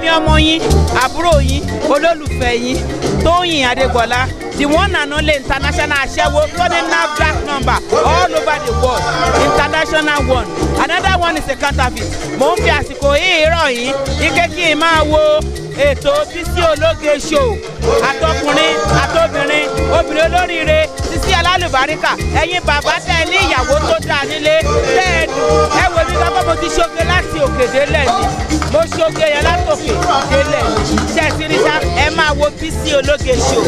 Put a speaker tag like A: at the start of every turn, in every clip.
A: Èmi ọmọ yín, àbúrò yín, olólùfẹ́ yín, Tóyìn Adégbọlá, the one and only international aṣẹ́wó, running NAFDAC number all over the world, international one. Another one is a counterfeit. Mo ń fi àsìkò yìí rọ̀ yín, ike kí n máa wo ètò Bisi ológe show. Àtọkùnrin, àtobìnrin, obìnrin olóríire, Bisi alálùbáríkà, ẹ̀yin bàbá tẹ́ ní ìyàwó tó dáa nílé, tẹ́ ẹ wò mí lọ́pọ̀ mo ti ṣoge láti òkè délẹ̀ ni. Mo ṣoge yẹn láti òkè délẹ̀. Ṣé ẹ ti rí sá? Ẹ máa wo Bisi ológe show.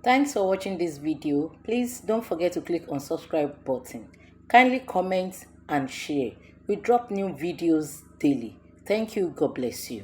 B: Thanks for watching this video. Please don't forget to click on subscribe button. Kindly comment and share. We drop new videos daily. Thank you. God bless you.